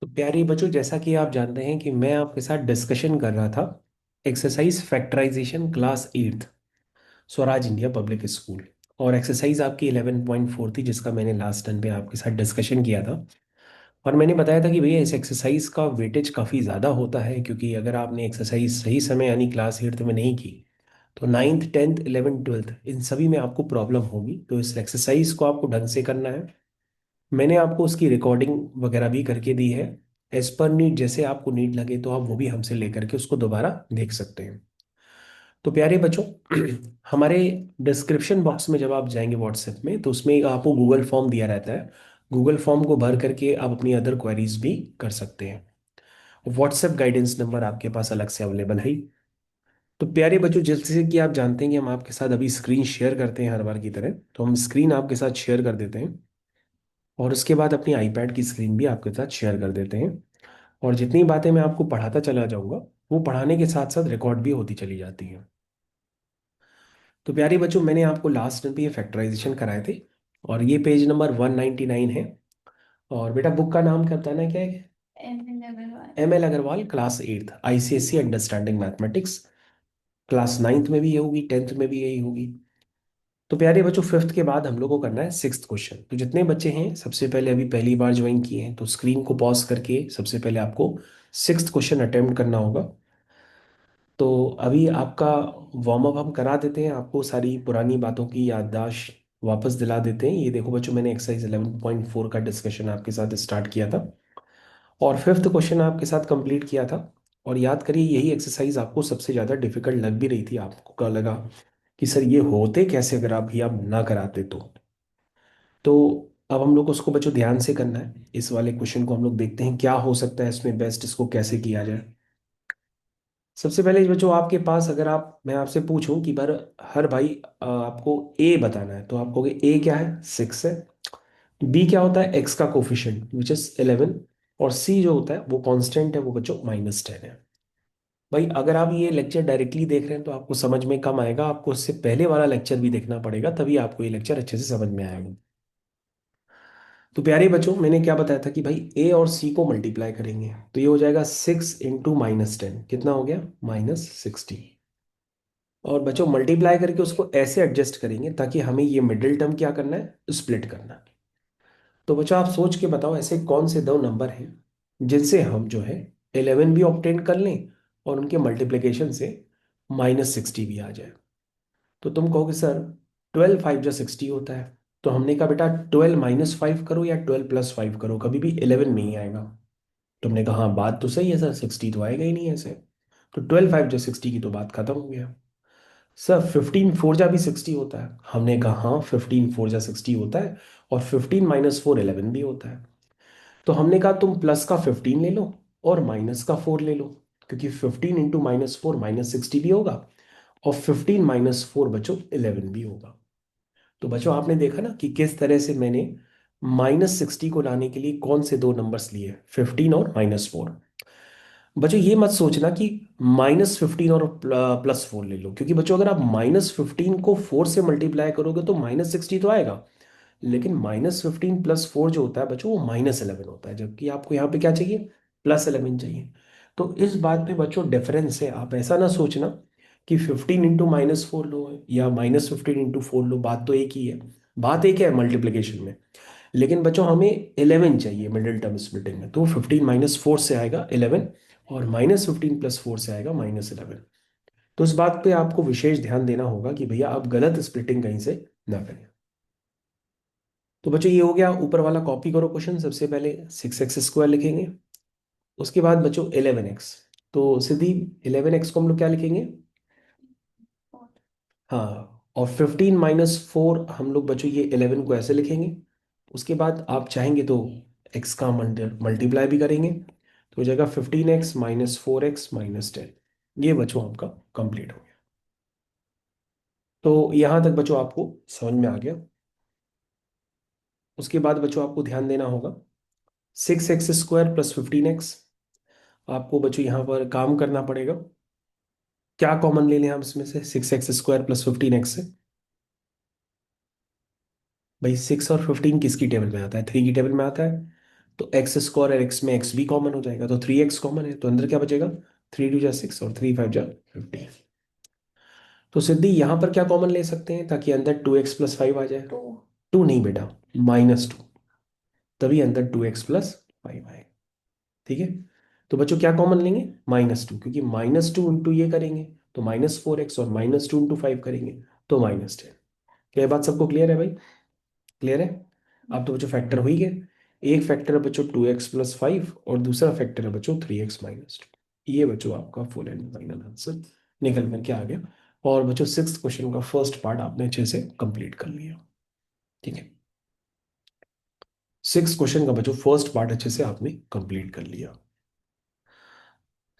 तो प्यारे बच्चों, जैसा कि आप जानते हैं कि मैं आपके साथ डिस्कशन कर रहा था exercise factorization class 8th Swaraj India public school. और एक्सरसाइज आपकी 11.4 थी, जिसका मैंने लास्ट टर्न पे आपके साथ डिस्कशन किया था। और मैंने बताया था कि भैया इस एक्सरसाइज का वेटेज काफ़ी ज़्यादा होता है, क्योंकि अगर आपने एक्सरसाइज सही समय यानी क्लास 8th में नहीं की तो 9th 10th 11th 12th इन सभी में आपको प्रॉब्लम होगी। तो इस एक्सरसाइज को आपको ढंग से करना है। मैंने आपको उसकी रिकॉर्डिंग वगैरह भी करके दी है। एज पर नीड, जैसे आपको नीड लगे तो आप वो भी हमसे लेकर के उसको दोबारा देख सकते हैं। तो प्यारे बच्चों, हमारे डिस्क्रिप्शन बॉक्स में जब आप जाएंगे व्हाट्सएप में, तो उसमें एक आपको गूगल फॉर्म दिया रहता है। गूगल फॉर्म को भर करके आप अपनी अदर क्वेरीज भी कर सकते हैं। व्हाट्सएप गाइडेंस नंबर आपके पास अलग से अवेलेबल है। तो प्यारे बच्चों, जैसे कि आप जानते हैं कि हम आपके साथ अभी स्क्रीन शेयर करते हैं हर बार की तरह, तो हम स्क्रीन आपके साथ शेयर कर देते हैं। और उसके बाद अपनी आईपैड की स्क्रीन भी आपके साथ शेयर कर देते हैं। और जितनी बातें मैं आपको पढ़ाता चला जाऊंगा, वो पढ़ाने के साथ साथ रिकॉर्ड भी होती चली जाती हैं। तो प्यारे बच्चों, मैंने आपको लास्ट में भी ये फैक्टराइजेशन कराए थे। और ये पेज नंबर 199 है। और बेटा, बुक का नाम क्या बताना है, क्या है? M L Agarwal class 8th ICSE understanding mathematics. Class 9th में भी ये होगी, 10th में भी यही होगी। तो प्यारे बच्चों, 5th के बाद हम लोग को करना है 6th क्वेश्चन। तो जितने बच्चे हैं सबसे पहले अभी पहली बार ज्वाइन किए हैं, तो स्क्रीन को पॉज करके सबसे पहले आपको 6th क्वेश्चन अटेम्प्ट करना होगा। तो अभी आपका वार्म अप हम करा देते हैं, आपको सारी पुरानी बातों की याददाश्त वापस दिला देते हैं। ये देखो बच्चों, मैंने एक्सरसाइज 11.4 का डिस्कशन आपके साथ स्टार्ट किया था और 5th क्वेश्चन आपके साथ कंप्लीट किया था। और याद करिए, यही एक्सरसाइज आपको सबसे ज़्यादा डिफिकल्ट लग भी रही थी। आपको क्या लगा कि सर ये होते कैसे अगर आप ना कराते तो अब हम लोग को उसको बच्चों ध्यान से करना है। इस वाले क्वेश्चन को हम लोग देखते हैं क्या हो सकता है इसमें बेस्ट, इसको कैसे किया जाए। सबसे पहले बच्चों, आपके पास अगर मैं आपसे पूछूं कि हर भाई आपको ए बताना है, तो आप कहोगे ए क्या है? 6 है। बी क्या होता है? एक्स का कोफिशिएंट विच इज 11। और सी जो होता है वो कांस्टेंट है, वो बच्चों -10 है। भाई अगर आप ये लेक्चर डायरेक्टली देख रहे हैं तो आपको समझ में कम आएगा, आपको इससे पहले वाला लेक्चर भी देखना पड़ेगा, तभी आपको ये लेक्चर अच्छे से समझ में आएगा। तो प्यारे बच्चों, मैंने क्या बताया था कि भाई ए और सी को मल्टीप्लाई करेंगे तो ये हो जाएगा 6 × -10। कितना हो गया? -60। और बच्चों मल्टीप्लाई करके उसको ऐसे एडजस्ट करेंगे ताकि हमें ये मिडिल टर्म क्या करना है? स्प्लिट करना है। तो बच्चों आप सोच के बताओ, ऐसे कौन से दो नंबर हैं जिनसे हम जो है 11 भी ऑब्टेन कर लें और उनके मल्टीप्लिकेशन से -60 भी आ जाए। तो तुम कहोगे सर 12 5 जो 60 होता है। तो हमने कहा बेटा 12 -5 करो या 12 +5 करो, कभी भी 11 नहीं आएगा। तुमने कहा हाँ बात तो सही है सर, 60 तो आएगा ही नहीं ऐसे। तो 12 5 जो 60 की तो बात खत्म हो गया। सर 15 4 जा भी 60 होता है। हमने कहा हाँ 15 4 जा 60 होता है। और 15 -4 11 भी होता है। तो हमने कहा तुम प्लस का 15 ले लो और माइनस का 4 ले लो, क्योंकि 15 × -4 -60 भी होगा। और 15 -4 बच्चों 11 भी होगा। तो बच्चों आपने देखा ना कि किस तरह से मैंने -60 को लाने के लिए कौन से दो नंबर्स लिए, 15 और -4। बच्चों ये मत सोचना कि -15 और +4 ले लो, क्योंकि बच्चों अगर आप -15 को 4 से मल्टीप्लाई करोगे तो -60 तो आएगा। लेकिन -15 +4 जो होता है बच्चों वो -11 होता है, जबकि आपको यहाँ पे क्या चाहिए? +11 चाहिए। तो इस बात पे बच्चों डिफरेंस है, आप ऐसा ना सोचना कि 15 × -4 लो या -15 × 4 लो, बात तो एक ही है। बात एक है मल्टीप्लिकेशन में। लेकिन बच्चों हमें 11 चाहिए मिडिल टर्म स्प्लिटिंग में, तो 15 -4 से आएगा 11 और -15 +4 से आएगा -11। तो इस बात पे आपको विशेष ध्यान देना होगा कि भैया आप गलत स्प्लिटिंग कहीं से ना करें। तो बच्चों ये हो गया, ऊपर वाला कॉपी करो क्वेश्चन। सबसे पहले 6x² लिखेंगे। उसके बाद बच्चों 11x। तो सीधी 11x को हम लोग क्या लिखेंगे? हाँ, और 15 -4 हम लोग बच्चों ये 11 को ऐसे लिखेंगे। उसके बाद आप चाहेंगे तो x का मल्टीप्लाई भी करेंगे, तो हो जाएगा 15x -4x -10। ये बच्चों आपका कंप्लीट हो गया। तो यहाँ तक बच्चों आपको समझ में आ गया। उसके बाद बच्चों आपको ध्यान देना होगा 6x² +15x। आपको बच्चों यहाँ पर काम करना पड़ेगा। क्या कॉमन ले लें हम इसमें से 6x² +15x से? भाई 6 और 15 किसकी टेबल में आता है? 3 की टेबल में आता है। तो एक्स स्क्वायर और एक्स में एक्स भी कॉमन हो जाएगा, तो 3x कॉमन है, तो अंदर क्या बचेगा, 3 2 जा 6 और 3 5 जा 15। तो सिद्धि यहाँ पर क्या कॉमन ले सकते हैं ताकि अंदर 2x + 5 आ जाए। टू नहीं बेटा, -2, तभी अंदर 2x + 5 आए। ठीक है, तो बच्चों क्या कॉमन लेंगे, -2, क्योंकि -2 इंटू ये करेंगे तो -4x और -2 इंटू 5 करेंगे तो -10। क्या ये बात सबको क्लियर है भाई, क्लियर है। अब तो बच्चों फैक्टर हो ही गए, एक फैक्टर है बच्चों 2x + 5 और दूसरा फैक्टर है बच्चों 3x - 2। ये बच्चों आपका फुल एंड फाइनल आंसर निकल करके आ गया। और बच्चों सिक्स क्वेश्चन का फर्स्ट पार्ट आपने अच्छे से कंप्लीट कर लिया। ठीक है, सिक्स क्वेश्चन का बच्चों फर्स्ट पार्ट अच्छे से आपने कंप्लीट कर लिया।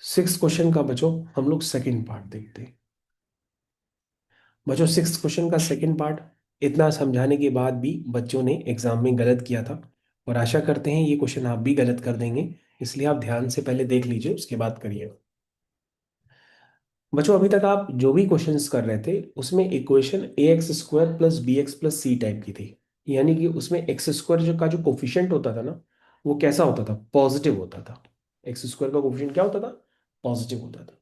सिक्स क्वेश्चन का बच्चों हम लोग सेकंड पार्ट देखते हैं। बच्चों सिक्स क्वेश्चन का सेकंड पार्ट, इतना समझाने के बाद भी बच्चों ने एग्जाम में गलत किया था, और आशा करते हैं ये क्वेश्चन आप भी गलत कर देंगे, इसलिए आप ध्यान से पहले देख लीजिए उसके बाद करिए। बच्चों अभी तक आप जो भी क्वेश्चंस कर रहे थे उसमें equation ax² + bx + c type की थी, यानी कि उसमें एक्स स्क्वायर जो का जो कोफिशिएंट होता था ना, वो कैसा होता था, पॉजिटिव होता था। एक्स स्क्वायर का कोफिशिएंट क्या होता था, पॉजिटिव होता था।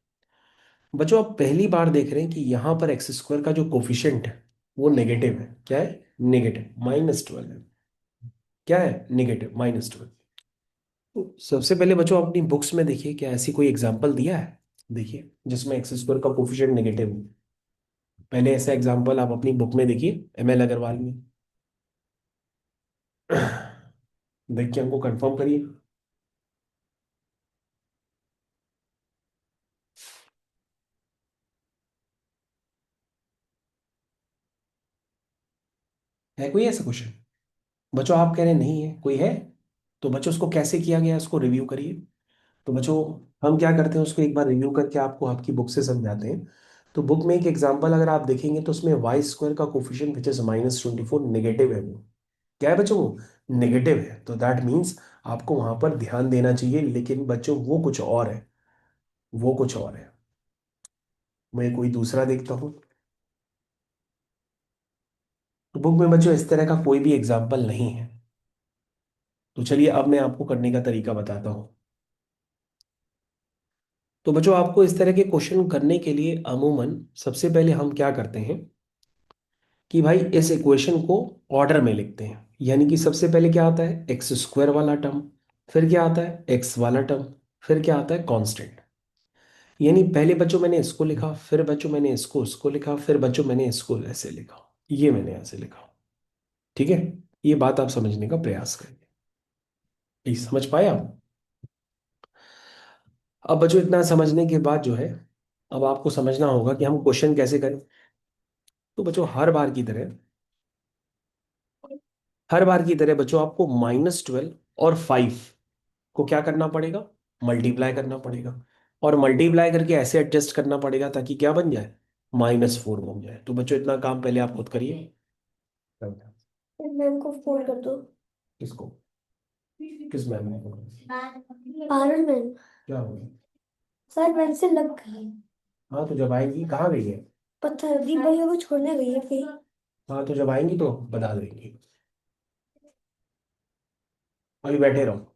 बच्चों आप पहली बार देख रहे हैं कि यहाँ पर एक्स स्क्वायर का जो कोफिशिएंट है वो नेगेटिव है। क्या है, नेगेटिव, -12 है। क्या है, नेगेटिव, -12। तो सबसे पहले बच्चों अपनी बुक्स में देखिए क्या ऐसी कोई एग्जांपल दिया है, देखिए जिसमें एक्स स्क्वायर का कोफिशिएंट नेगेटिव हो। पहले ऐसा एग्जांपल आप अपनी बुक में देखिए, ML अग्रवाल में। देख के हमको कंफर्म करिए। है कोई ऐसा क्वेश्चन, बच्चों आप कह रहे हैं नहीं है, कोई है, तो बच्चों उसको कैसे किया गया है उसको रिव्यू करिए। तो बच्चों हम क्या करते हैं उसको एक बार रिव्यू करके आपको आपकी बुक से समझाते हैं। तो बुक में एक एग्जांपल अगर आप देखेंगे तो उसमें वाई स्क्वायर का कोफिशिएंट विच इज -24 नेगेटिव है। वो क्या है बच्चों, वो नेगेटिव है, तो दैट मीन्स आपको वहां पर ध्यान देना चाहिए, लेकिन बच्चों वो कुछ और है, वो कुछ और है। मैं कोई दूसरा देखता हूँ। तो बुक में बच्चों इस तरह का कोई भी एग्जाम्पल नहीं है। तो चलिए अब मैं आपको करने का तरीका बताता हूँ। तो बच्चों आपको इस तरह के क्वेश्चन करने के लिए अमूमन सबसे पहले हम क्या करते हैं कि भाई इस इक्वेशन को ऑर्डर में लिखते हैं, यानी कि सबसे पहले क्या आता है, एक्स स्क्वायर वाला टर्म, फिर क्या आता है, एक्स वाला टर्म, फिर क्या आता है, कांस्टेंट। यानी पहले बच्चों मैंने इसको लिखा, फिर बच्चों मैंने इसको लिखा, फिर बच्चों मैंने इसको ऐसे लिखा, ये मैंने ऐसे लिखा। ठीक है, ये बात आप समझने का प्रयास करें। ये समझ पाए आप। अब बच्चों इतना समझने के बाद जो है, अब आपको समझना होगा कि हम क्वेश्चन कैसे करें। तो बच्चों हर बार की तरह बच्चों आपको -12 और 5 को क्या करना पड़ेगा, मल्टीप्लाई करना पड़ेगा, और मल्टीप्लाई करके ऐसे एडजस्ट करना पड़ेगा ताकि क्या बन जाए, -4 बन जाए। तो बच्चों इतना काम पहले आप खुद करिए। मैम को फोन कर दो। किसको, किस मैम ने फोन किया? पारुल मैम। क्या हो गया, सर मैम से लग गई। हाँ तो जब आएंगी, कहाँ गई है, पता है दीप भैया को छोड़ने गई है कहीं। हाँ तो जब आएंगी तो बता देंगी, अभी बैठे रहो।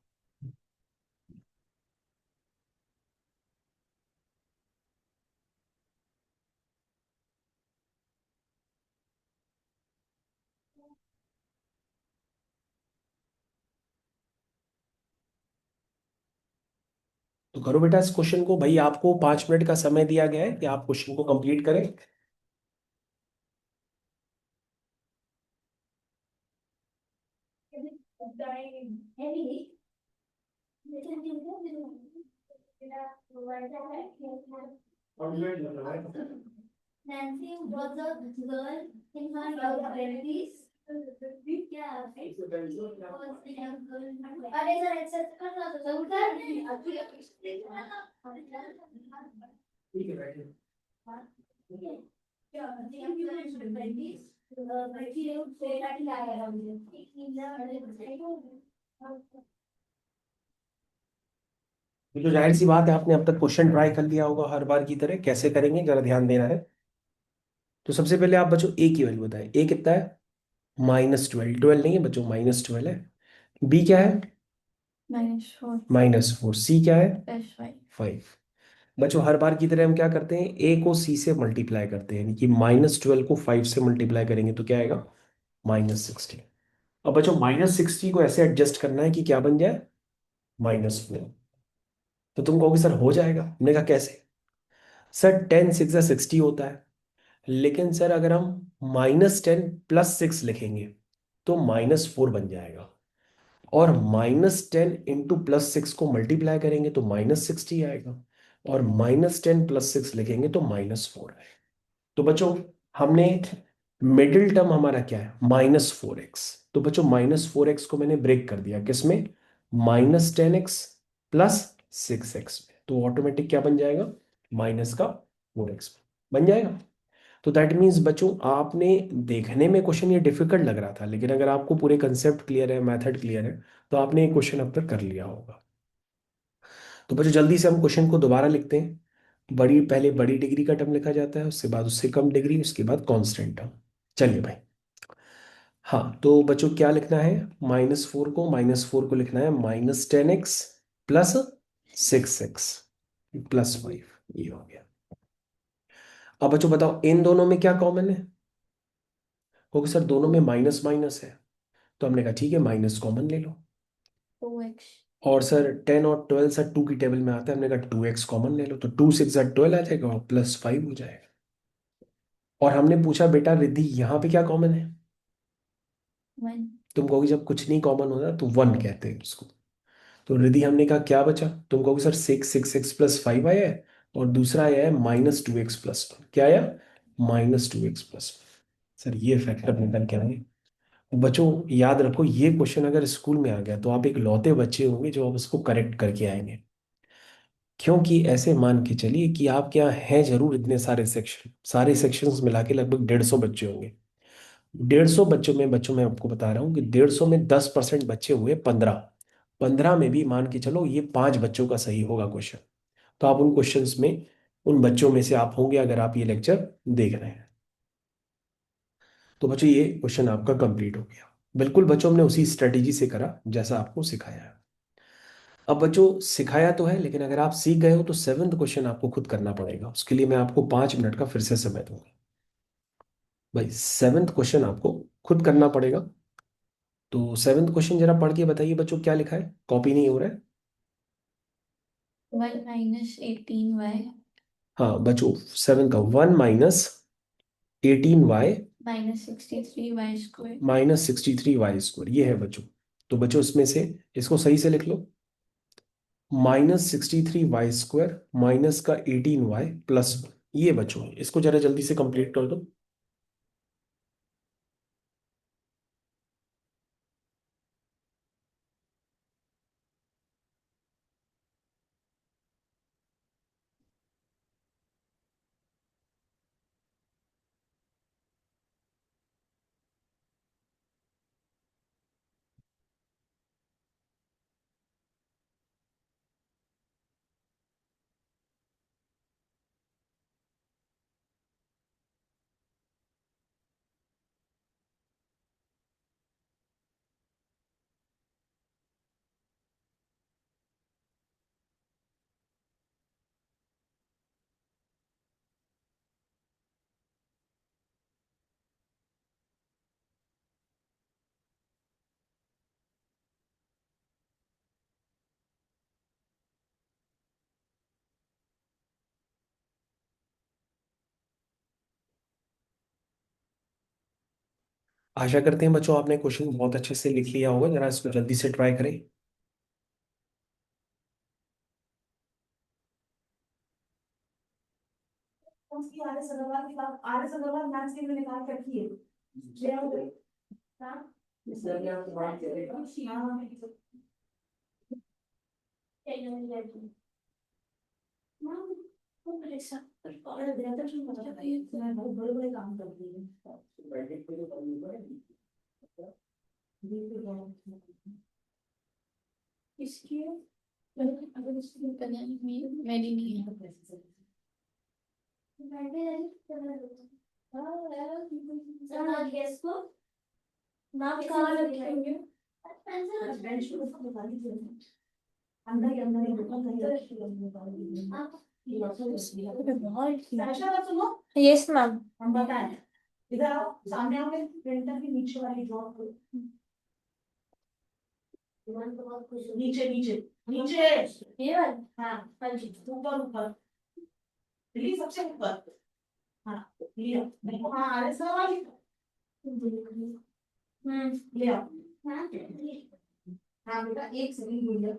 तो करो बेटा इस क्वेश्चन को, भाई आपको 5 मिनट का समय दिया गया है कि आप क्वेश्चन को कंप्लीट करें। Nancy was a girl in her twenties. क्या अरे सर एक्सेप्ट करना तो जरूर ठीक है बैठिए। क्या ये तो जाहिर सी बात है, आपने अब तक क्वेश्चन ट्राई कर लिया होगा हर बार की तरह, कैसे करेंगे जरा ध्यान देना है। तो सबसे पहले आप बच्चों ए की वैल्यू बताएं, ए कितना है, -12, 12 नहीं है बच्चों, -12 है। बी क्या है, -4 -4। सी क्या है? +5। 5। बच्चों हर बार की तरह हम क्या करते हैं, ए को सी से मल्टीप्लाई करते हैं, यानी कि -12 को 5 से मल्टीप्लाई करेंगे तो क्या आएगा? -60। अब बच्चों -60 को ऐसे एडजस्ट करना है कि क्या बन जाए? -4। तो तुम कहोगे सर हो जाएगा, हमने कहा कैसे? सर 10 6 60 होता है, लेकिन सर अगर हम -10 +6 लिखेंगे तो -4 बन जाएगा, और -10 × +6 को मल्टीप्लाई करेंगे तो -60 आएगा, और -10 + 6 लिखेंगे तो -4 आएगा। तो बच्चों हमने मिडिल टर्म हमारा क्या है? -4x। तो बच्चों -4x को मैंने ब्रेक कर दिया किसमें? -10x + 6x में, तो ऑटोमेटिक क्या बन जाएगा? -4x बन जाएगा। तो दैट मीन्स बच्चों आपने, देखने में क्वेश्चन ये डिफिकल्ट लग रहा था, लेकिन अगर आपको पूरे कंसेप्ट क्लियर है, मेथड क्लियर है, तो आपने ये क्वेश्चन अब तक कर लिया होगा। तो बच्चों जल्दी से हम क्वेश्चन को दोबारा लिखते हैं। पहले बड़ी डिग्री का टर्म लिखा जाता है, उसके बाद उससे कम डिग्री, उसके बाद कांस्टेंट टर्म। चलिए भाई। हाँ तो बच्चों क्या लिखना है? -4 को लिखना है -10x +6x +5। ये हो गया। अब बच्चों बताओ इन दोनों में क्या कॉमन है? क्योंकि सर दोनों में माइनस माइनस है, तो हमने कहा ठीक है माइनस कॉमन ले लो। 2x। और सर 10 और 12 सर 2 की टेबल में आता है, हमने कहा 2x कॉमन ले लो, तो 2 6 12 आ जाएगा और +5 हो जाएगा। और हमने पूछा बेटा रिद्धि यहाँ पे क्या कॉमन है? 1। तुम कहोगे जब कुछ नहीं कॉमन होता तो 1 कहते हैं उसको। तो रिद्धि हमने कहा क्या बचा? तुम कहोगे सर 6 6 x + 5 आया है, और दूसरा आया है -2x + 1। क्या आया? -2x + 1। सर ये फैक्टर निकल के आए। बच्चों याद रखो, ये क्वेश्चन अगर स्कूल में आ गया तो आप एक लौते बच्चे होंगे जो अब उसको करेक्ट करके आएंगे। क्योंकि ऐसे मान के चलिए कि आपके यहाँ हैं जरूर इतने सारे सेक्शन, सारे सेक्शंस मिला के लगभग 150 बच्चे होंगे। 150 बच्चों में आपको बता रहा हूँ कि 150 में 10% बच्चे हुए 15। 15 में भी मान के चलो ये 5 बच्चों का सही होगा क्वेश्चन, तो आप उन क्वेश्चंस में, उन बच्चों में से आप होंगे अगर आप ये लेक्चर देख रहे हैं। तो बच्चों ये क्वेश्चन आपका कंप्लीट हो गया। बिल्कुल बच्चों, हमने उसी स्ट्रेटेजी से करा जैसा आपको सिखाया है। अब बच्चों सिखाया तो है, लेकिन अगर आप सीख गए हो तो 7th क्वेश्चन आपको खुद करना पड़ेगा, उसके लिए मैं आपको 5 मिनट का फिर से समय दूंगा। भाई 7th क्वेश्चन आपको खुद करना पड़ेगा। तो 7th क्वेश्चन जरा पढ़ के बताइए बच्चों, क्या लिखा है? कॉपी नहीं हो रहा है। 1 -18y हाँ बच्चों 7 का 1 - 18y -63y² -63y², ये है बच्चों। तो बच्चों इसमें से इसको सही से लिख लो, -63y² माइनस का 18y + 1। ये बच्चों इसको जरा जल्दी से कंप्लीट कर दो। आशा करते हैं बच्चों आपने क्वेश्चन बहुत अच्छे से लिख लिया होगा, जरा इसको जल्दी से ट्राई करें। उसकी आर एस अग्रवाल की बात, आर एस अग्रवाल मैथ्स के लिए निकाल के रखी है। ले आओ भाई। हाँ इसलिए क्या आपसे बात करेगा। हाँ वो मेरे साथ पर और ज्यादा जो मतलब है मैं बहुत बड़े बड़े काम करती हूँ। इसकी अगर इसकी कल्याण में मेरी नहीं है। हाँ गैस को नाम कहाँ रखेंगे? बेंच पे उसको निकाल दीजिए। अंदर ही सुनो। Yes ma'am. हम बताएं, इधर आओ, सामने आओ, प्रिंटर की नीचे वाली ड्रॉ करो। नीचे नीचे नीचे, ये वाला? हाँ हाँ जी, ऊपर ऊपर, दिल्ली सबसे ऊपर, हाँ लिया, देखो हाँ आर एस वाली, ले आओ। हाँ बेटा एक सेकंड भूलिए,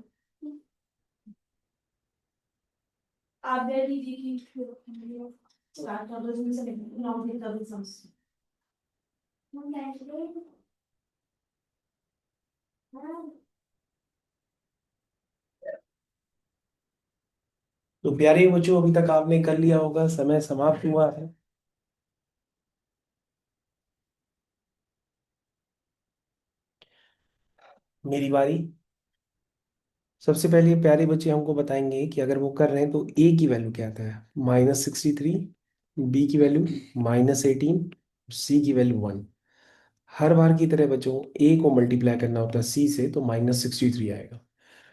आप दे दीजिए कि स्टार्ट कर दो, इसमें से नॉट कर दो समझ। तो प्यारे बच्चों, अभी तक आपने कर लिया होगा, समय समाप्त हुआ है। मेरी बारी। सबसे पहले प्यारे बच्चे हमको बताएंगे कि अगर वो कर रहे हैं तो ए की वैल्यू क्या आता है, -63, बी की वैल्यू -18, सी की वैल्यू 1। हर बार की तरह बच्चों ए को मल्टीप्लाई करना होता है सी से, तो -63 आएगा।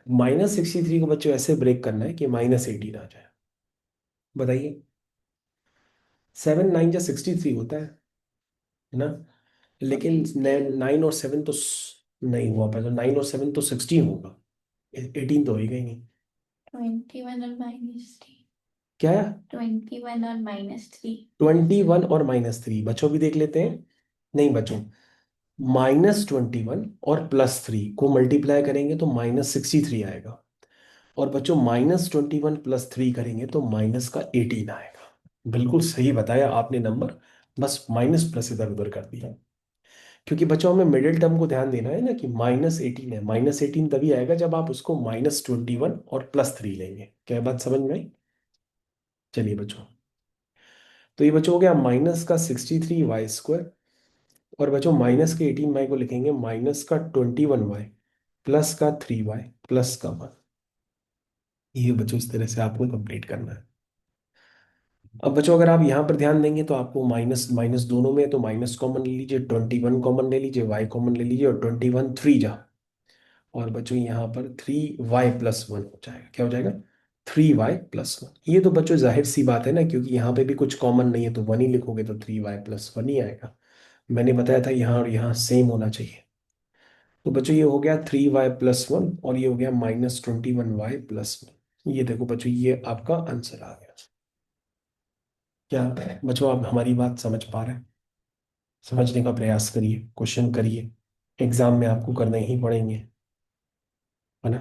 -63 को बच्चों ऐसे ब्रेक करना है कि -18 आ जाए। बताइए, 7 9 जा 63 होता है ना? लेकिन 9 और 7 तो नहीं हुआ पाएगा, 9 और 7 तो 16 होगा, 18 तो होगा ही नहीं। 21 और -3। क्या? 21 और -3। 21 और -3 बच्चों भी देख लेते हैं। नहीं बच्चों, -21 और +3 को मल्टीप्लाई करेंगे तो -63 आएगा। और बच्चों -21 + 3 करेंगे तो माइनस का 18 आएगा। बिल्कुल सही बताया आपने नंबर, बस माइनस प्लस इधर उधर कर दिया। क्योंकि बच्चों हमें मिडिल टर्म को ध्यान देना है ना कि -18 है। -18 तभी आएगा जब आप उसको -21 और +3 लेंगे। क्या बात समझ में आई? चलिए बच्चों, तो ये बच्चों हो गया -का 63 y²। और बच्चों माइनस के 18 y को लिखेंगे -का 21 y +का 3 y +का 1। ये बच्चों इस तरह से आपको कंप्लीट करना है। अब बच्चों अगर आप यहाँ पर ध्यान देंगे तो आपको माइनस माइनस दोनों में है, तो माइनस कॉमन ले लीजिए, 21 कॉमन ले लीजिए, y कॉमन ले लीजिए, और 21 3 जा। और बच्चों यहाँ पर 3y + 1 हो जाएगा। क्या हो जाएगा? 3y + 1। ये तो बच्चों जाहिर सी बात है ना, क्योंकि यहाँ पे भी कुछ कॉमन नहीं है, तो 1 ही लिखोगे तो 3y + 1 ही आएगा। मैंने बताया था यहाँ और यहाँ सेम होना चाहिए। तो बच्चों ये हो गया 3y + 1, और ये हो गया -21y + 1। ये देखो बच्चों, ये आपका आंसर आ गया। क्या बच्चों आप हमारी बात समझ पा रहे हैं? समझने का प्रयास करिए, क्वेश्चन करिए, एग्जाम में आपको करने ही पड़ेंगे, है ना?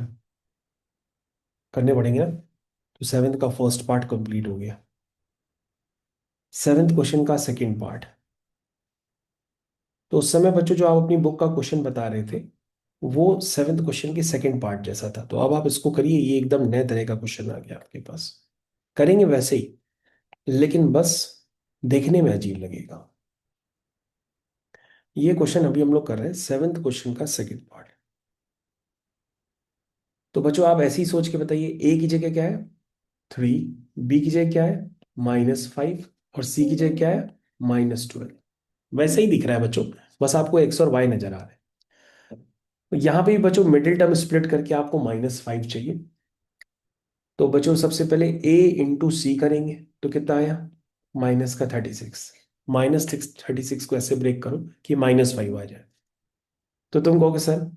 करने पड़ेंगे ना? तो 7th का फर्स्ट पार्ट कंप्लीट हो गया। 7th क्वेश्चन का सेकंड पार्ट। तो उस समय बच्चों जो आप अपनी बुक का क्वेश्चन बता रहे थे, वो 7th क्वेश्चन के सेकंड पार्ट जैसा था। तो अब आप इसको करिए, ये एकदम नए तरह का क्वेश्चन आ गया आपके पास। करेंगे वैसे ही, लेकिन बस देखने में अजीब लगेगा। ये क्वेश्चन अभी हम लोग कर रहे हैं 7th क्वेश्चन का सेकंड पार्ट। तो बच्चों आप ऐसे ही सोच के बताइए, ए की जगह क्या है? 3, बी की जगह क्या है? -5, और सी की जगह क्या है? -12। वैसे ही दिख रहा है बच्चों, बस आपको एक्स और वाई नजर आ रहे हैं। यहाँ पे भी बच्चों मिडिल टर्म स्प्लिट करके आपको -5 चाहिए। तो बच्चों सबसे पहले a इंटू सी करेंगे तो कितना आया? -36। -36 को ऐसे ब्रेक करो कि -5 आ जाए। तो तुम कहोगे सर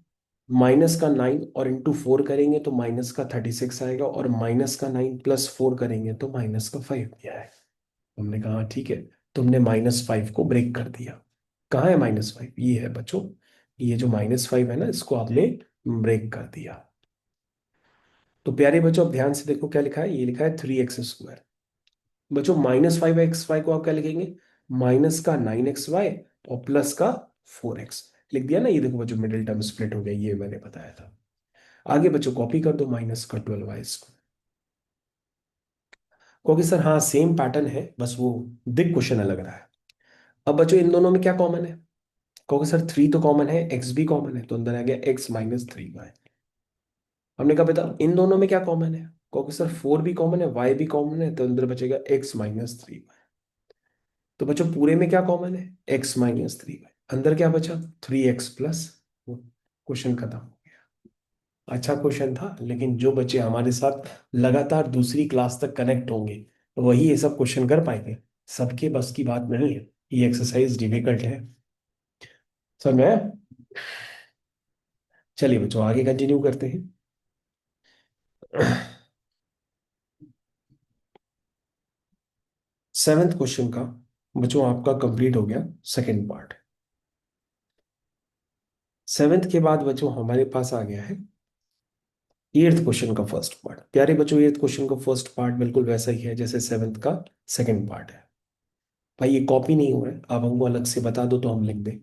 -9 और इंटू 4 करेंगे तो -36 आएगा, और -9 + 4 करेंगे तो -5 भी आएगा। हमने कहा हाँ, ठीक है। तुमने -5 को ब्रेक कर दिया। कहाँ है -5? ये है बच्चों, ये जो -5 है ना, इसको आपने ब्रेक कर दिया। तो प्यारे बच्चों अब ध्यान से देखो क्या लिखा है। ये लिखा है 3x²। बच्चों -5x को आप क्या लिखेंगे? -9xy और +4x लिख दिया ना। ये देखो बच्चों मिडिल टर्म स्प्लिट हो गया, ये मैंने बताया था। आगे बच्चों कॉपी कर दो -12y इसको। क्योंकि सर हाँ सेम पैटर्न है, बस वो दिख क्वेश्चन अलग रहा है। अब बच्चों इन दोनों में क्या कॉमन है? क्योंकि सर 3 तो कॉमन है, x भी कॉमन है, तो अंदर आ गया x-3y। हमने कहा बेटा इन दोनों में क्या कॉमन है? क्योंकि सर 4 भी कॉमन है, y भी कॉमन है, तो अंदर बचेगा x-3y। तो बच्चों पूरे में क्या कॉमन है? x-3y। अंदर क्या बचा? 3x + क्वेश्चन खत्म हो गया। अच्छा क्वेश्चन था, लेकिन जो बच्चे हमारे साथ लगातार दूसरी क्लास तक कनेक्ट होंगे वही ये सब क्वेश्चन कर पाएंगे। सबके बस की बात नहीं है, ये एक्सरसाइज डिफिकल्ट है। समझ में आया? चलिए बच्चों आगे कंटिन्यू करते हैं। 7th क्वेश्चन का बच्चों आपका कंप्लीट हो गया सेकंड पार्ट। 7th के बाद बच्चों हमारे पास आ गया है 8th क्वेश्चन का फर्स्ट पार्ट। प्यारे बच्चों 8th क्वेश्चन का फर्स्ट पार्ट बिल्कुल वैसा ही है जैसे 7th का सेकंड पार्ट है। भाई ये कॉपी नहीं हो रहा है, आप हमको अलग से बता दो तो हम लिख दें।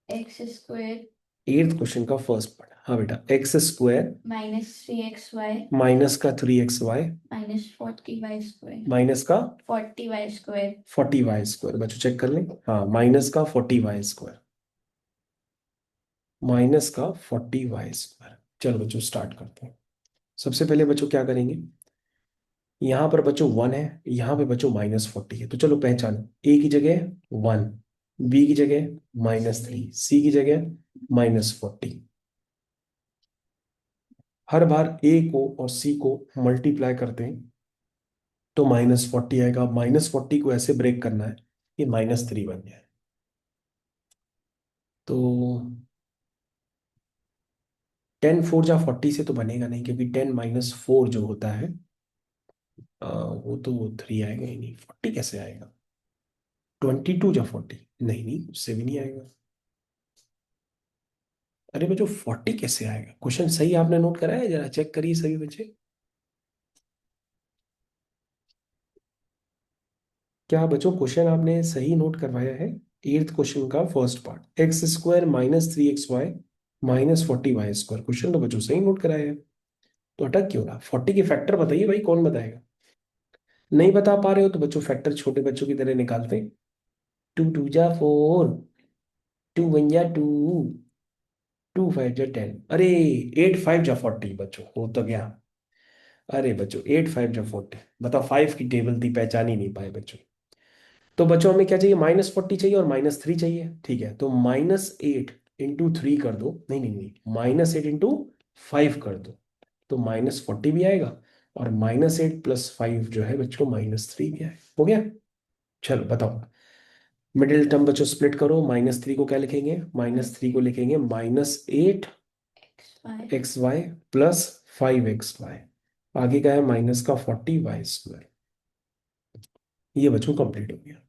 एक्स स्क्वायर 8th क्वेश्चन का फर्स्ट पार्ट, हाँ बेटा, एक्स स्क्वायर -3xy माइनस का 3xy -40y² माइनस का 40y²। 40y² बच्चों चेक कर लें, हाँ माइनस का 40y², माइनस का 40y²। चलो बच्चों स्टार्ट करते हैं। सबसे पहले बच्चों क्या करेंगे, यहाँ पर बच्चों 1 है, यहाँ पे बच्चों -40 है, तो चलो पहचानो। ए की जगह 1, बी की जगह -3, सी की जगह -40। हर बार ए को और सी को मल्टीप्लाई करते हैं तो -40 आएगा। -40 को ऐसे ब्रेक करना है कि -3 बन जाए। तो 10 4 जा 40 से तो बनेगा नहीं, क्योंकि 10 - 4 जो होता है वो तो 3 आएगा ही नहीं। 40 कैसे आएगा? 22 जा 40, नहीं नहीं उससे भी नहीं आएगा। अरे बच्चों 40 कैसे आएगा? क्वेश्चन सही आपने नोट करा है? जरा चेक करिए सभी बच्चे। क्या बच्चों क्वेश्चन आपने सही नोट करवाया है? 8th क्वेश्चन का first part, x square -3xy -40y²। Question तो बच्चों सही नोट कराया है, तो अटक क्यों रहा? 40 के फैक्टर बताइए भाई, कौन बताएगा? नहीं बता पा रहे हो तो बच्चों फैक्टर छोटे बच्चों की तरह निकालते हैं। 2 2 जा 4, 2 1 जा 2, 2 5 जा 10। अरे 8 5 जा 40 बच्चों हो तो गया। अरे बच्चों 8 5 जा 40, बताओ 5 की टेबल थी, पहचान ही नहीं पाए बच्चों। तो बच्चों हमें क्या चाहिए? -40 चाहिए और -3 चाहिए। ठीक है, तो -8 × 3 कर दो, नहीं नहीं नहीं, -8 × 5 कर दो, तो -40 भी आएगा, और -8 + 5 जो है बच्चों -3 भी आएगा। हो गया? चलो बताओ, मिडिल टर्म बच्चों स्प्लिट करो। -3 को क्या लिखेंगे? -3 को लिखेंगे -8 xy XY + 5 XY। आगे का है माइनस का 40y²। ये बच्चों कंप्लीट हो गया।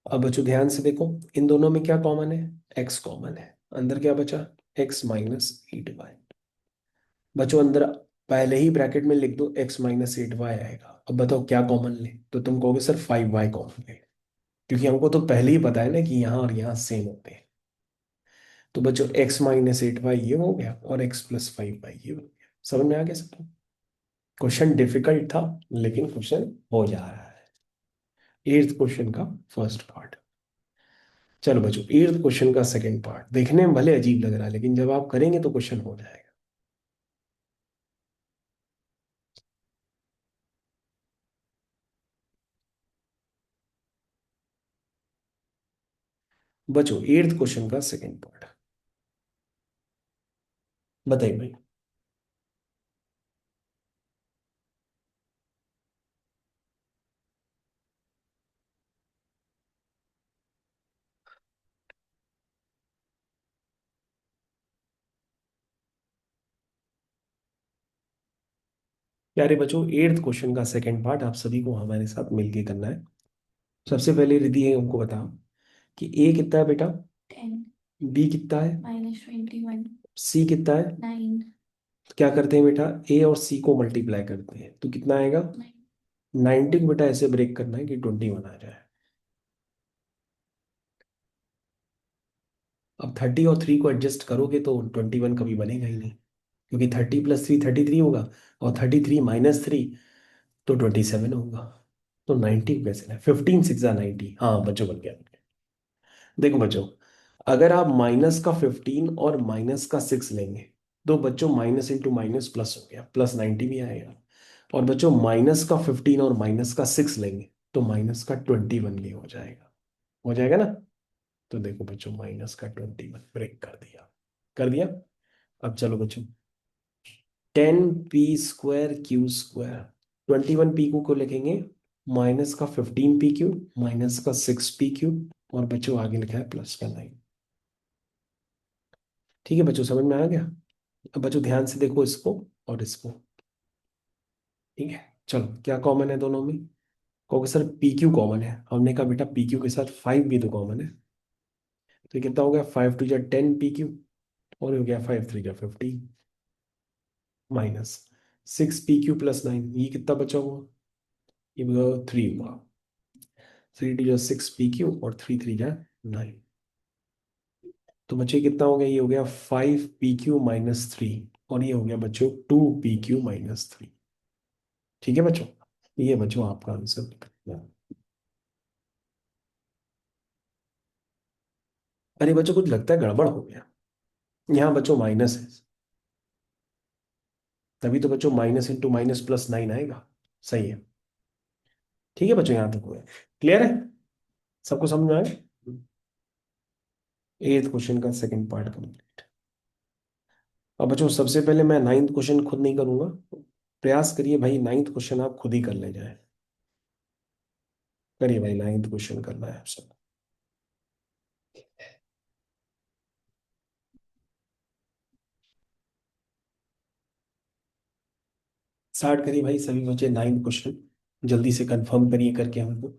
अब बच्चों ध्यान से देखो, इन दोनों में क्या कॉमन है? x कॉमन है। अंदर क्या बचा? x - 8y। बच्चों अंदर पहले ही ब्रैकेट में लिख दो x - 8y आएगा। अब बताओ क्या कॉमन ले? तो तुम कहोगे सर 5y कॉमन ले, क्योंकि हमको तो पहले ही पता है ना कि यहाँ और यहाँ सेम होते हैं। तो बच्चों x - 8y ये हो गया, और x + 5y ये हो गया। समझ में आ गया सबको? क्वेश्चन डिफिकल्ट था, लेकिन क्वेश्चन हो जा रहा है। 8th क्वेश्चन का फर्स्ट पार्ट। चलो बच्चों 8th क्वेश्चन का सेकंड पार्ट देखने में भले अजीब लग रहा है, लेकिन जब आप करेंगे तो क्वेश्चन हो जाएगा। बच्चों 8th क्वेश्चन का सेकंड पार्ट बताइए भाई। प्यारे बच्चों 8th क्वेश्चन का सेकंड पार्ट आप सभी को हमारे साथ मिलके करना है। सबसे पहले रिद्धि है हमको बताओ कि ए कितना है बेटा, 10 बी कितना है, -21 सी कितना है। 9 तो क्या करते हैं बेटा, ए और सी को मल्टीप्लाई करते हैं तो कितना आएगा? 9 90 को बेटा ऐसे ब्रेक करना है कि 21 आ जाए। अब 30 और 3 को एडजस्ट करोगे तो 21 कभी बनेगा ही नहीं, क्योंकि 30 + 3 33 होगा, और 33 - 3 तो 27 होगा। तो 90 को कैसे लाए? 15 6 जा 90, हाँ बच्चों बन गया। देखो बच्चों, अगर आप -15 और -6 लेंगे तो बच्चों माइनस × माइनस प्लस हो गया, +90 भी आएगा। और बच्चों -15 और -6 लेंगे तो -21 भी हो जाएगा। हो जाएगा ना? तो देखो बच्चों -21 ब्रेक कर दिया, कर दिया। अब चलो बच्चों 10p² 21p को लिखेंगे माइनस का 15p³ माइनस का 6p³ और बच्चों आगे लिखा है प्लस का 9। ठीक है बच्चों, समझ में आ गया? अब बच्चों ध्यान से देखो इसको और इसको। ठीक है, चलो क्या कॉमन है दोनों में? कहोगे सर PQ कॉमन है। हमने कहा बेटा PQ के साथ 5 भी तो कॉमन है। तो ये कितना हो गया? 5 2 10 PQ और ये हो गया 5 3 15 माइनस 6 PQ + 9। ये कितना बचा हुआ? ये बचा 3 हुआ। 3 2 6 PQ और 3 3 9। तो बच्चे कितना हो गया? ये हो गया 5 PQ - 3 और ये हो गया बच्चों 2 PQ - 3। ठीक है बच्चों, ये बच्चों आपका आंसर। अरे बच्चों कुछ लगता है गड़बड़ हो गया। यहाँ बच्चों माइनस है, तभी तो बच्चों माइनस इंटू माइनस प्लस 9 आएगा। सही है। ठीक है बच्चों, यहाँ तक हुआ है। क्लियर है? सबको समझ में आया? 8th क्वेश्चन का सेकंड पार्ट कंप्लीट। अब बच्चों सबसे पहले मैं 9th क्वेश्चन खुद नहीं करूंगा। प्रयास करिए भाई 9th क्वेश्चन आप खुद ही कर ले जाए। करिए भाई, 9th क्वेश्चन करना है आप सब। स्टार्ट करिए भाई सभी बच्चे 9th क्वेश्चन। जल्दी से कंफर्म करिए करके हमको।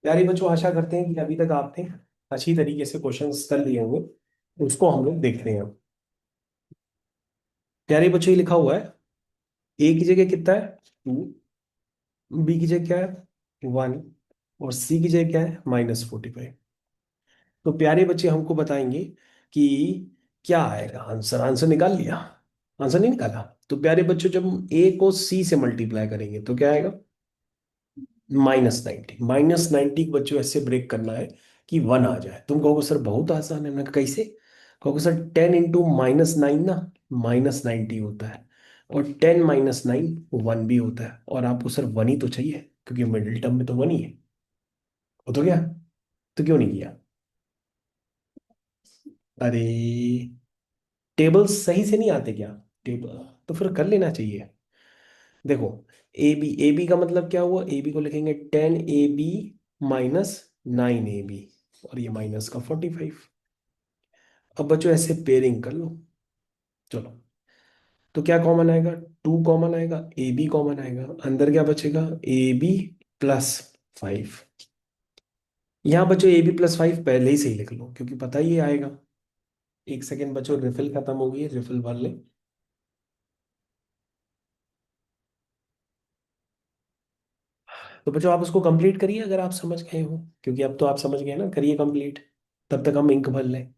प्यारे बच्चों, आशा करते हैं कि अभी तक आपने अच्छी तरीके से क्वेश्चंस कर लिए होंगे। उसको हम लोग देखते हैं अब। प्यारे बच्चों, ये लिखा हुआ है ए की जगह कितना है? 2, बी की जगह क्या है? 1 और सी की जगह क्या है? -45। तो प्यारे बच्चे हमको बताएंगे कि क्या आएगा आंसर। आंसर निकाल लिया? आंसर नहीं निकाला? तो प्यारे बच्चों जब हम ए को सी से मल्टीप्लाई करेंगे तो क्या आएगा? -90। -90 को बच्चों ऐसे ब्रेक करना है कि 1 आ जाए। तुम कहोगे सर बहुत आसान है। मैं कहा, कैसे? कहोगे सर 10 × -9 ना -90 होता है, और 10 - 9 1 भी होता है, और आपको सर 1 ही तो चाहिए क्योंकि मिडिल टर्म में तो 1 ही है। हो तो गया। तो क्यों नहीं किया? अरे, टेबल्स सही से नहीं आते क्या? टेबल तो फिर कर लेना चाहिए। देखो, ए बी का मतलब क्या हुआ? ए बी को लिखेंगे 10 AB -9 AB, और ये माइनस का 45। अब बच्चों ऐसे पेयरिंग कर लो। चलो, तो क्या कॉमन आएगा? 2 कॉमन आएगा, ए बी कॉमन आएगा, अंदर क्या बचेगा? AB +5। यहाँ बच्चों AB +5 पहले ही सही लिख लो क्योंकि पता ही ये आएगा। एक सेकेंड बच्चों, रिफिल खत्म हो गई है, रिफिल भर ले। तो बच्चों आप उसको कंप्लीट करिए अगर आप समझ गए हो, क्योंकि अब तो आप समझ गए ना, करिए कंप्लीट। तब तक हम इंक भर लें।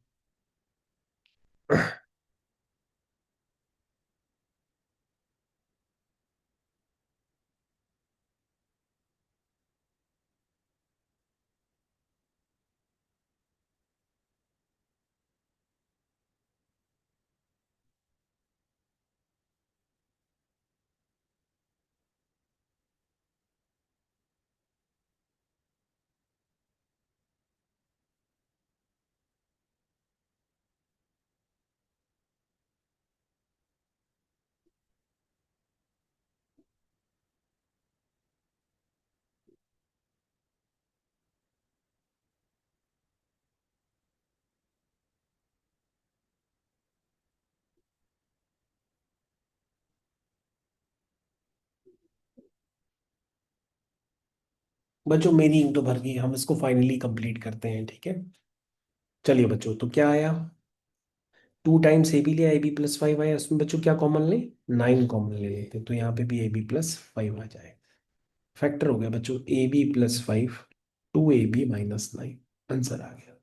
बच्चों मेरी इंक तो भर गई, हम इसको फाइनली कंप्लीट करते हैं, ठीक है? चलिए बच्चों, तो क्या आया? 2 टाइम्स ए बी लिया, AB +5 आया, उसमें बच्चों क्या कॉमन ले? 9 कॉमन ले लेते हैं, तो यहाँ पे भी AB +5 आ जाए। फैक्टर हो गया बच्चों, AB +5 2AB - 9, आंसर आ गया।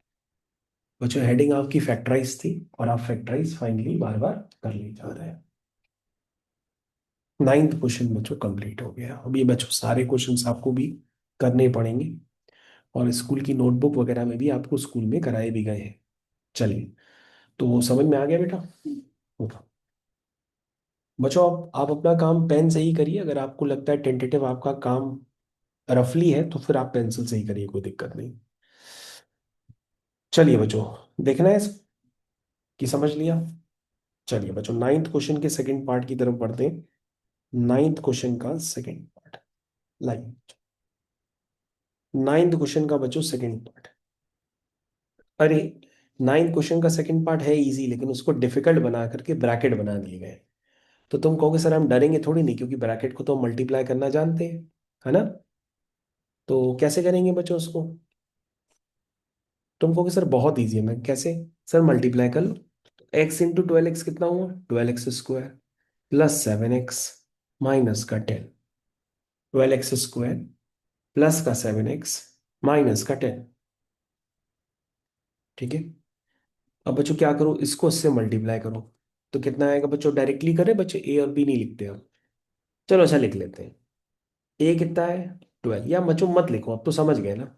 बच्चों हेडिंग आपकी फैक्टराइज थी, और आप फैक्टराइज फाइनली बार बार कर ले जा रहे हैं। 9th क्वेश्चन बच्चों कंप्लीट हो गया। अब ये बच्चों सारे क्वेश्चंस आपको भी करने पड़ेंगे, और स्कूल की नोटबुक वगैरह में भी आपको स्कूल में कराए भी गए हैं। चलिए, तो समझ में आ गया बेटा? होगा। बच्चों आप अपना काम पेन से ही करिए। अगर आपको लगता है टेंटेटिव आपका काम रफली है तो फिर आप पेंसिल से ही करिए, कोई दिक्कत नहीं। चलिए बच्चों, देखना है कि समझ लिया? चलिए बच्चों, 9th क्वेश्चन के सेकंड पार्ट की तरफ बढ़ते हैं। 9th क्वेश्चन का second part, line. 9th question का बच्चों सेकंड पार्ट। अरे, 9th क्वेश्चन का सेकंड पार्ट है इजी, लेकिन उसको डिफिकल्ट बना करके ब्रैकेट बना दिए गए। तो तुम कहोगे सर हम डरेंगे थोड़ी नहीं, क्योंकि ब्रैकेट को तो मल्टीप्लाई करना जानते हैं, है ना? तो कैसे करेंगे बच्चों उसको? तुम कहोगे सर बहुत ईजी है। मैं कैसे? सर मल्टीप्लाई कर लो। x × 12x कितना हुआ? 12x² +7x -का 10। 12x² +का 7x -का 10। ठीक है। अब बच्चों क्या करो, इसको इससे मल्टीप्लाई करो। तो कितना आएगा बच्चों? डायरेक्टली करें बच्चों, ए और बी नहीं लिखते हम। चलो अच्छा लिख लेते हैं। ए कितना है? 12। या बच्चों मत लिखो, अब तो समझ गए ना।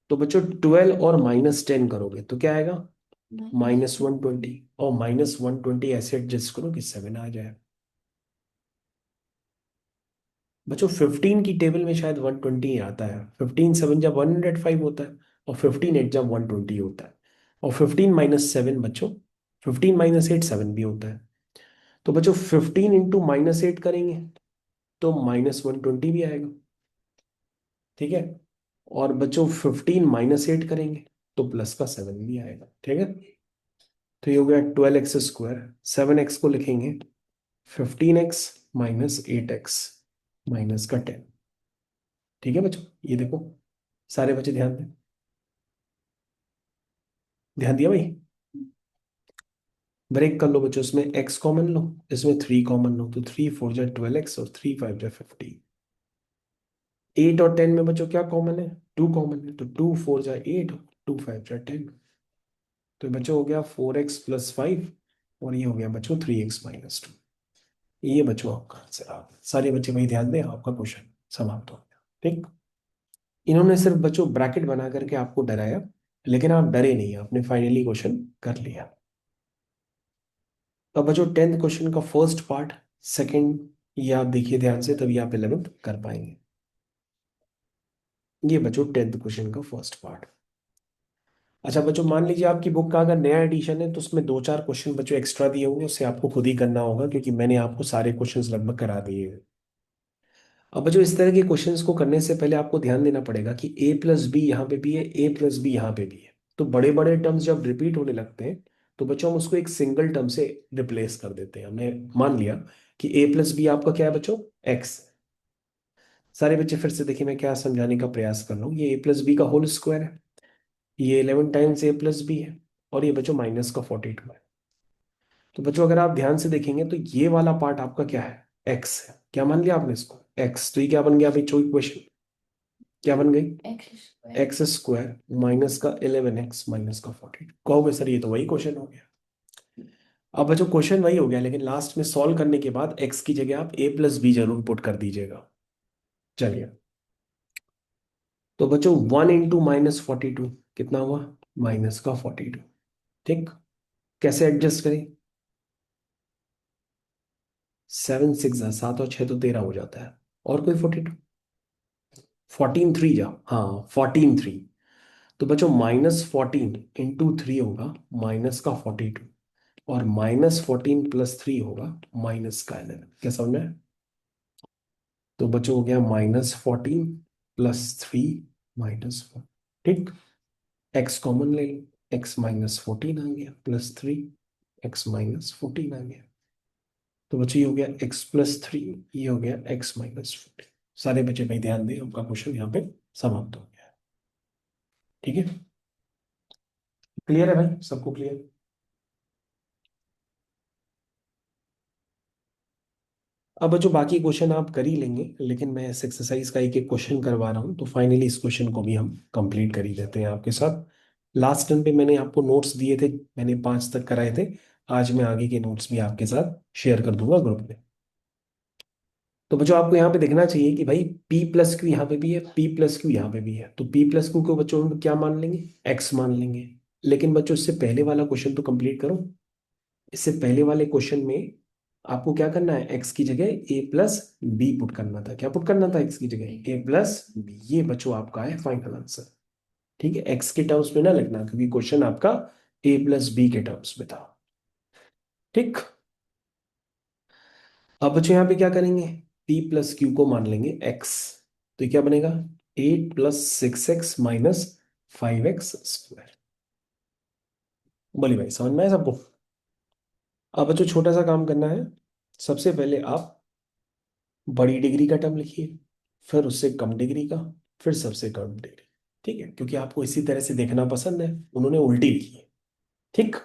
तो बच्चों 12 और -10 करोगे तो क्या आएगा? -120। और -120 ऐसे एडजस्ट करो कि 7 आ जाए। बच्चों 15 की टेबल में शायद 120 आता है। 15 7 जब 105 होता है, और 15 8 जब 120 होता है। और 15 - 7 बच्चों, 15 - 8 7 भी होता है। तो बच्चों 15 × -8 करेंगे तो -120 भी आएगा, ठीक है? और बच्चों 15 - 8 करेंगे तो +का 7 भी आएगा, ठीक है? तो ये हो गया 12x²। 7x को लिखेंगे 15x -8x -का 10। ठीक है बच्चों, ये देखो, सारे बच्चे ध्यान दें। ध्यान दिया भाई? ब्रेक कर लो बच्चों, इसमें x कॉमन लो, इसमें 3 कॉमन लो, तो 3 4 जा 12x और 3 5 जा 50। 8 और 10 में बच्चों क्या कॉमन है? 2 कॉमन है, तो 2 4 जा 8, 2 5 जा 10। तो बच्चों हो गया 4x + 5, और ये हो गया बच्चों 3x - 2। ये बच्चों आपका आंसर आ गया। सारे बच्चे वही ध्यान दें, आपका क्वेश्चन समाप्त हो गया। ठीक, इन्होंने सिर्फ बच्चों ब्रैकेट बना करके आपको डराया, लेकिन आप डरे नहीं, आपने फाइनली क्वेश्चन कर लिया। अब बच्चों 10th क्वेश्चन का फर्स्ट पार्ट, सेकंड, ये आप देखिए ध्यान से, तभी आप 11th कर पाएंगे। ये बच्चों 10th क्वेश्चन का फर्स्ट पार्ट। अच्छा बच्चों, मान लीजिए आपकी बुक का अगर नया एडिशन है तो उसमें 2-4 क्वेश्चन बच्चों एक्स्ट्रा दिए होंगे, उससे आपको खुद ही करना होगा, क्योंकि मैंने आपको सारे क्वेश्चंस लगभग करा दिए हैं। अब बच्चों इस तरह के क्वेश्चंस को करने से पहले आपको ध्यान देना पड़ेगा कि ए प्लस बी यहाँ पे भी है, ए प्लस बी यहाँ पे भी है। तो बड़े बड़े टर्म्स जब रिपीट होने लगते हैं तो बच्चों हम उसको एक सिंगल टर्म से रिप्लेस कर देते हैं। हमने मान लिया कि ए प्लस बी आपका क्या है बच्चों, एक्स। सारे बच्चे फिर से देखिए मैं क्या समझाने का प्रयास कर रहा हूँ। ये ए प्लस बी का होल स्क्वायर है, ये 11 टाइम्स ए प्लस बी है, और ये बच्चों माइनस का 42 है। तो बच्चों अगर आप ध्यान से देखेंगे तो ये वाला पार्ट आपका क्या है, एक्स है। क्या मान लिया आपने इसको, एक्स। तो ये क्या बन गया भाई, चो इक्वेशन क्या बन गई, x square. X square minus का 11x माइनस का 42। कहोगे सर ये तो वही क्वेश्चन हो गया। अब बच्चों क्वेश्चन वही हो गया, लेकिन लास्ट में सॉल्व करने के बाद एक्स की जगह आप ए प्लस बी जरूर पुट कर दीजिएगा। चलिए, तो बच्चों 1 × -42 कितना हुआ, माइनस का 42। ठीक, कैसे एडजस्ट करें, 7 6 7 और 6 तो 13 हो जाता है, और कोई 42, 14 3 जा, हाँ 14 3। तो बच्चों -14 × 3 होगा माइनस का 42, और -14 + 3 होगा माइनस का 11। क्या समझ में आया? तो बच्चों हो गया -14 + 3 -4। ठीक, x कॉमन ले लो, x -14 आ गया, +3 x-14 आ गया। तो बच्चों ये हो गया x + 3, ये हो गया x-14। सारे बच्चे भाई ध्यान दें, आपका क्वेश्चन यहाँ पे समाप्त हो गया। ठीक है, क्लियर है भाई, सबको क्लियर? अब जो बाकी क्वेश्चन आप कर ही लेंगे, लेकिन मैं इस एक्सरसाइज का एक एक क्वेश्चन करवा रहा हूँ, तो फाइनली इस क्वेश्चन को भी हम कंप्लीट कर ही देते हैं आपके साथ। लास्ट टाइम पे मैंने आपको नोट्स दिए थे, मैंने 5 तक कराए थे। आज मैं आगे के नोट्स भी आपके साथ शेयर कर दूंगा ग्रुप में। तो बच्चों आपको यहाँ पे देखना चाहिए कि भाई P प्लस क्यू यहाँ पे भी है, P प्लस क्यू यहाँ पे भी है, तो P प्लस क्यू को बच्चों हम क्या मान लेंगे, x मान लेंगे। लेकिन बच्चों इससे पहले वाला क्वेश्चन तो कंप्लीट करो। इससे पहले वाले क्वेश्चन में आपको क्या करना है, x की जगह a प्लस बी पुट करना था। क्या पुट करना था x की जगह, a प्लस बी। ये बच्चों आपका है फाइनल आंसर। ठीक है, x के टर्म्स में ना लिखना, क्योंकि क्वेश्चन आपका a प्लस बी के टर्म्स में था। ठीक, अब बच्चों यहाँ पे क्या करेंगे, p प्लस क्यू को मान लेंगे x। तो ये क्या बनेगा, 8 + 6x - 5x²। बोलिए भाई समझ में आया सबको? अब बच्चों छोटा सा काम करना है। सबसे पहले आप बड़ी डिग्री का टर्म लिखिए, फिर उससे कम डिग्री का, फिर सबसे कम डिग्री। ठीक है, क्योंकि आपको इसी तरह से देखना पसंद है, उन्होंने उल्टी लिखी है। ठीक,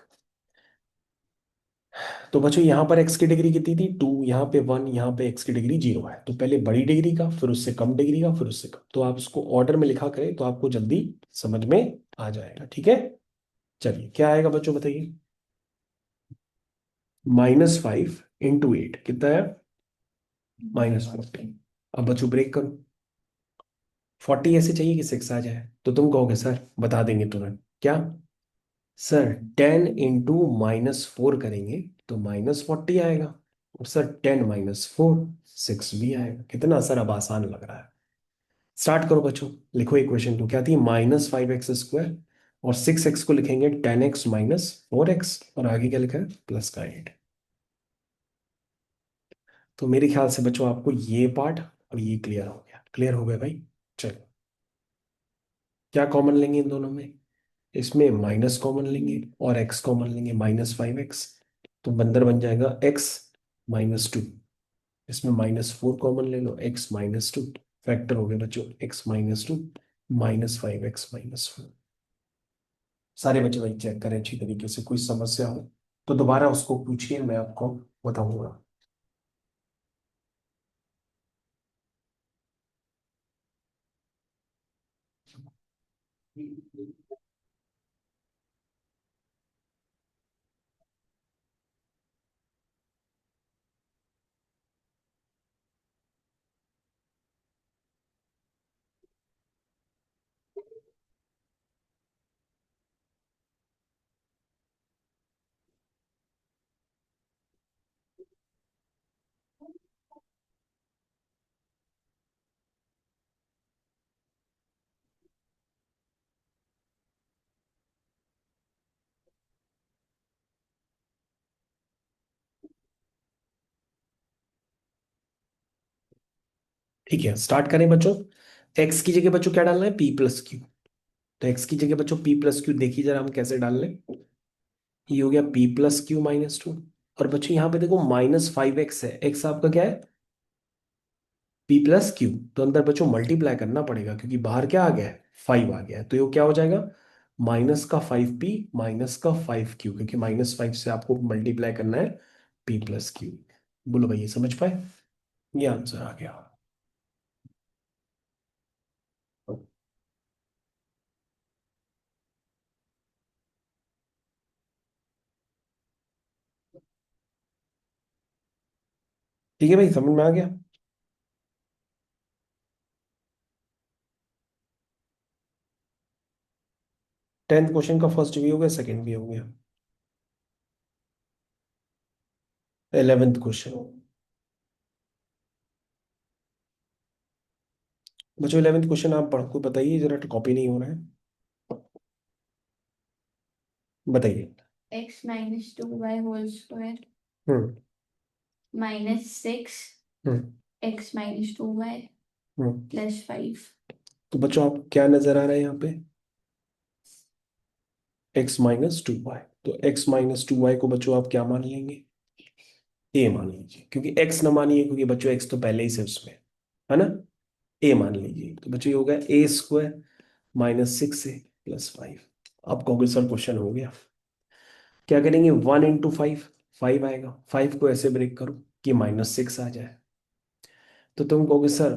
तो बच्चों यहाँ पर x की डिग्री कितनी थी, 2, यहाँ पे 1, यहाँ पे x की डिग्री 0 है। तो पहले बड़ी डिग्री का, फिर उससे कम डिग्री का, फिर उससे कम। तो आप उसको ऑर्डर में लिखा करें तो आपको जल्दी समझ में आ जाएगा। ठीक है, चलिए क्या आएगा बच्चों बताइए, -5 × 8 कितना है, -40। अब बच्चों ब्रेक करो, 40 ऐसे चाहिए कि 6 आ जाए, तो तुम कहोगे सर बता देंगे तुरंत क्या, सर 10 × -4 करेंगे तो -40 आएगा, और सर 10 - 4 6 भी आएगा। कितना सर अब आसान लग रहा है। स्टार्ट करो बच्चों, लिखो इक्वेशन तो क्या थी, -5x² और 6x को लिखेंगे 10x - 4x, और आगे क्या लिखा है, प्लस का 8। तो मेरे ख्याल से बच्चों आपको ये पार्ट और ये क्लियर हो गया। क्लियर हो गया भाई? चलो, क्या कॉमन लेंगे इन दोनों में, इसमें माइनस कॉमन लेंगे और x कॉमन लेंगे, -5x। तो बंदर बन जाएगा x-2। इसमें -4 कॉमन ले लो, x-2। फैक्टर हो गए बच्चों, x-2 -5x - 4। सारे बच्चे भाई चेक करें अच्छी तरीके से, कोई समस्या हो तो दोबारा उसको पूछिए, मैं आपको बताऊंगा। ठीक है, स्टार्ट करें बच्चों। एक्स की जगह बच्चों क्या डालना है, पी प्लस क्यू। तो एक्स की जगह बच्चों पी प्लस क्यू, देखिए जरा हम कैसे डाल लें। ये हो गया P plus Q minus two. और बच्चों यहाँ पे देखो -5x है, एक्स आपका क्या है, पी प्लस क्यू। तो अंदर बच्चों मल्टीप्लाई करना पड़ेगा क्योंकि बाहर क्या आ गया है, 5 आ गया है। तो ये क्या हो जाएगा, -5p -5q, क्योंकि -5 से आपको मल्टीप्लाई करना है p प्लस क्यू। बोलो भाई, ये समझ पाए? ये आंसर आ गया। ठीक है भाई, समझ में आ गया। 10th क्वेश्चन का फर्स्ट भी हो गया, सेकंड भी हो गया। 11th question. बच्चों 11th क्वेश्चन आप पढ़ को बताइए जरा, कॉपी नहीं हो रहा है, बताइए। x minus 2y whole square hmm -6 hmm x minus 2y hmm. +5। तो बच्चों आप क्या नजर आ रहा है यहाँ पे, x-2y। तो x-2y को बच्चों आप क्या मान लेंगे, a मान लीजिए, क्योंकि x ना मानिए क्योंकि बच्चों x तो पहले ही से उसमें है ना, a मान लीजिए। तो बच्चों ये हो गया a² -6a +5। अब कहोगे सर क्वेश्चन हो गया, क्या करेंगे, 1 × 5, 5 आएगा, 5 को ऐसे ब्रेक करो कि -6 आ जाए। तो तुम कहोगे सर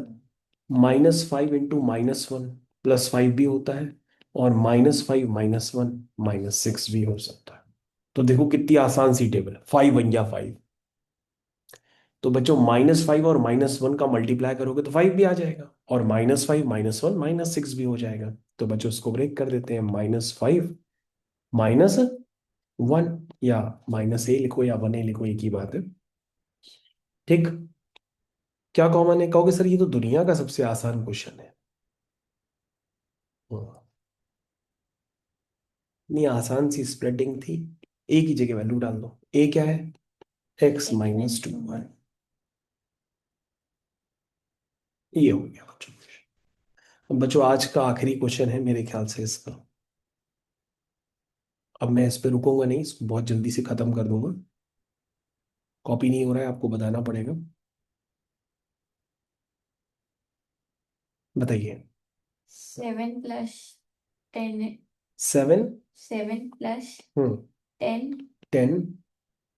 -5 × -1 +5 भी होता है, और -5 -1 -6 भी हो सकता है। तो देखो कितनी आसान सी टेबल, 5 × 5। तो बच्चों -5 और -1 का मल्टीप्लाई करोगे तो 5 भी आ जाएगा, और -5 -1 -6 भी हो जाएगा। तो बच्चों उसको ब्रेक कर देते हैं, -5 -1, या -a लिखो या 1a लिखो, एक ही बात है। ठीक, क्या कॉमन है, कहोगे सर ये तो दुनिया का सबसे आसान क्वेश्चन है। हाँ, नहीं, आसान सी स्प्लिटिंग थी, ए की जगह वैल्यू डाल दो। ए क्या है, x x minus minus two 2y। Y ये हो गया बच्चों। अब बच्चों आज का आखिरी क्वेश्चन है मेरे ख्याल से इसका। अब मैं इस पे रुकूंगा नहीं, इसको बहुत जल्दी से खत्म कर दूंगा। कॉपी नहीं हो रहा है, आपको बताना पड़ेगा। बताइए। 7 + 10 7। 7 + hmm 10 10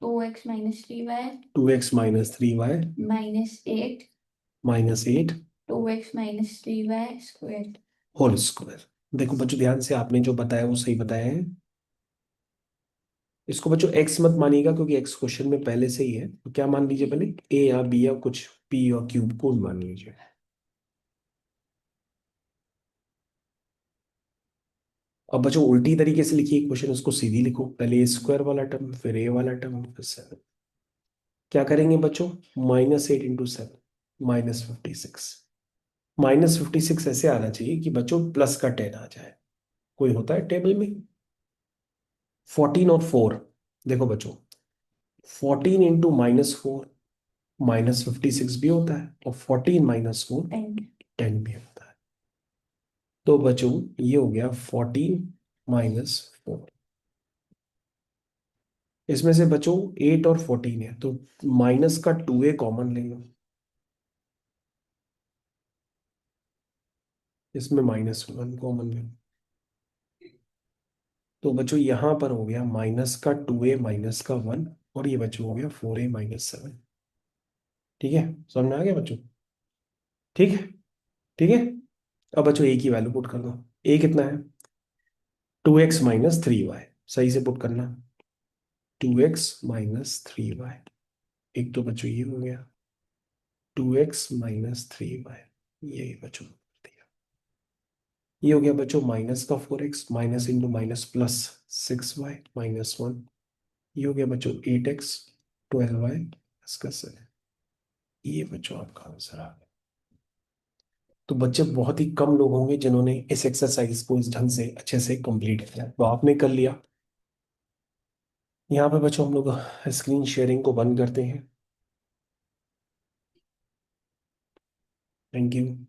2x minus 3y 2x -3y -8 -8 2x minus 3y square. Whole square. देखो बच्चों ध्यान से, आपने जो बताया वो सही बताया है। इसको बच्चों x मत मानिएगा क्योंकि x क्वेश्चन में पहले से ही है। तो क्या मान लीजिए पहले, a या b या कुछ p या q को मान लीजिए। अब बच्चों उल्टी तरीके से लिखिए क्वेश्चन, उसको सीधी लिखो, पहले a² वाला टर्म, फिर a वाला टर्म, फिर 7। क्या करेंगे बच्चों, -8 × 7 -56। -56 ऐसे आना चाहिए कि बच्चों प्लस का 10 आ जाए। कोई होता है टेबल में, 14 और 4। देखो बच्चों, 14 × -4 -56 भी होता है, और 14 -4 10 10 भी होता है। तो बच्चों ये हो गया 14 -4। इसमें से बच्चों 8 और 14 है, तो माइनस का 2a कॉमन ले लो, इसमें -1 कॉमन ले लो। तो बच्चों यहां पर हो गया माइनस का 2a माइनस का 1, और ये बच्चों हो गया 4a -7। ठीक है, समझ में आ गया बच्चों? ठीक है, ठीक है। अब बच्चों a की वैल्यू पुट कर दो। a कितना है, 2x -3y। सही से पुट करना, 2x -3y। एक तो बच्चों ये हो गया 2x -3y, ये बच्चों दिया। ये हो गया बच्चों -4x, minus into minus plus 6y -1। ये हो गया बच्चों 8x 12y इसका 7। ये बच्चों आपका आंसर आ गया। तो बच्चे बहुत ही कम लोग होंगे जिन्होंने इस एक्सरसाइज को इस ढंग से अच्छे से कंप्लीट किया, तो आपने कर लिया। यहाँ पे बच्चों हम लोग स्क्रीन शेयरिंग को बंद करते हैं। Thank you.